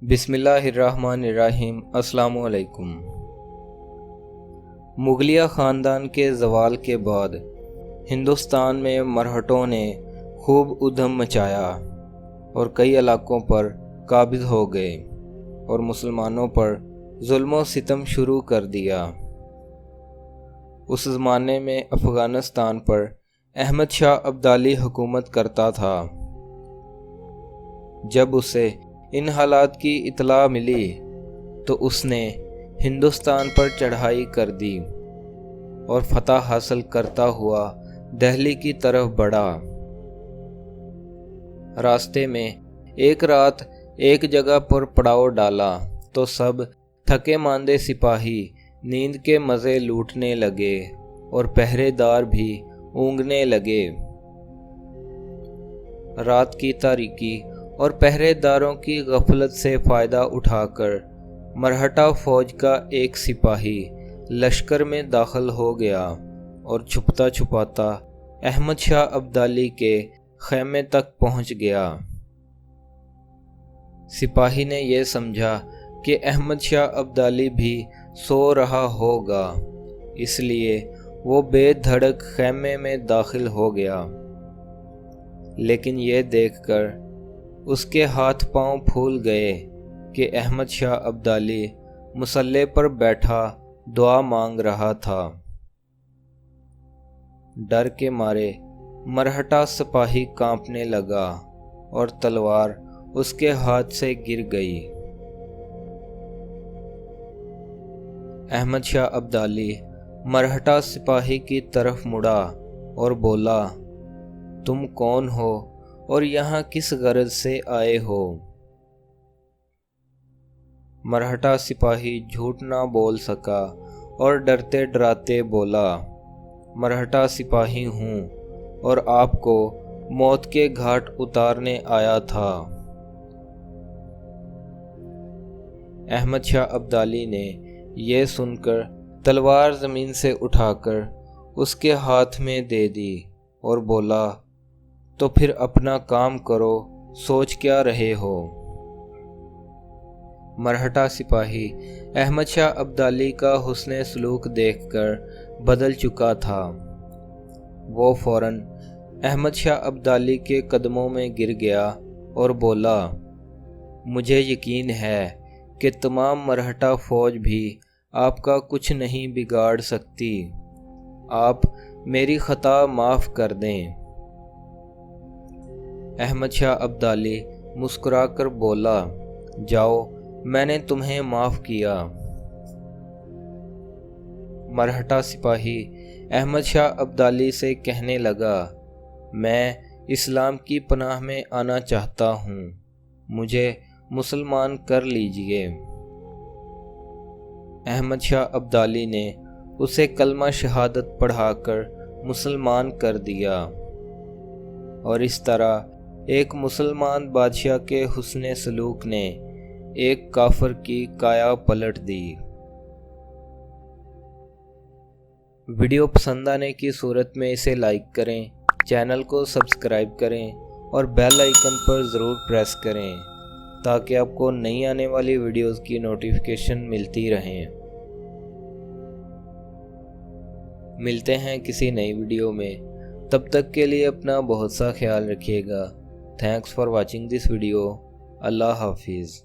بسم اللہ الرحمن الرحیم۔ السلام علیکم۔ مغلیہ خاندان کے زوال کے بعد ہندوستان میں مرہٹوں نے خوب ادھم مچایا اور کئی علاقوں پر قابض ہو گئے اور مسلمانوں پر ظلم و ستم شروع کر دیا۔ اس زمانے میں افغانستان پر احمد شاہ ابدالی حکومت کرتا تھا۔ جب اسے ان حالات کی اطلاع ملی تو اس نے ہندوستان پر چڑھائی کر دی اور فتح حاصل کرتا ہوا دہلی کی طرف بڑھا۔ راستے میں ایک رات ایک جگہ پر پڑاؤ ڈالا تو سب تھکے ماندے سپاہی نیند کے مزے لوٹنے لگے اور پہرے دار بھی اونگنے لگے۔ رات کی تاریکی اور پہرے داروں کی غفلت سے فائدہ اٹھا کر مرہٹا فوج کا ایک سپاہی لشکر میں داخل ہو گیا اور چھپتا چھپاتا احمد شاہ ابدالی کے خیمے تک پہنچ گیا۔ سپاہی نے یہ سمجھا کہ احمد شاہ ابدالی بھی سو رہا ہوگا، اس لیے وہ بے دھڑک خیمے میں داخل ہو گیا، لیکن یہ دیکھ کر اس کے ہاتھ پاؤں پھول گئے کہ احمد شاہ ابدالی مصلے پر بیٹھا دعا مانگ رہا تھا۔ ڈر کے مارے مرہٹا سپاہی کانپنے لگا اور تلوار اس کے ہاتھ سے گر گئی۔ احمد شاہ ابدالی مرہٹا سپاہی کی طرف مڑا اور بولا، تم کون ہو اور یہاں کس غرض سے آئے ہو؟ مرہٹا سپاہی جھوٹ نہ بول سکا اور ڈرتے ڈراتے بولا، مرہٹا سپاہی ہوں اور آپ کو موت کے گھاٹ اتارنے آیا تھا۔ احمد شاہ ابدالی نے یہ سن کر تلوار زمین سے اٹھا کر اس کے ہاتھ میں دے دی اور بولا، تو پھر اپنا کام کرو، سوچ کیا رہے ہو؟ مرہٹا سپاہی احمد شاہ ابدالی کا حسن سلوک دیکھ کر بدل چکا تھا۔ وہ فوراً احمد شاہ ابدالی کے قدموں میں گر گیا اور بولا، مجھے یقین ہے کہ تمام مرہٹا فوج بھی آپ کا کچھ نہیں بگاڑ سکتی، آپ میری خطا معاف کر دیں۔ احمد شاہ ابدالی مسکرا کر بولا، جاؤ، میں نے تمہیں معاف کیا۔ مرہٹا سپاہی احمد شاہ ابدالی سے کہنے لگا، میں اسلام کی پناہ میں آنا چاہتا ہوں، مجھے مسلمان کر لیجئے۔ احمد شاہ ابدالی نے اسے کلمہ شہادت پڑھا کر مسلمان کر دیا، اور اس طرح ایک مسلمان بادشاہ کے حسن سلوک نے ایک کافر کی کایا پلٹ دی۔ ویڈیو پسند آنے کی صورت میں اسے لائک کریں، چینل کو سبسکرائب کریں اور بیل آئیکن پر ضرور پریس کریں تاکہ آپ کو نئی آنے والی ویڈیوز کی نوٹیفیکیشن ملتی رہیں۔ ملتے ہیں کسی نئی ویڈیو میں، تب تک کے لیے اپنا بہت سا خیال رکھیے گا۔ Thanks for watching this video. اللہ حافظ۔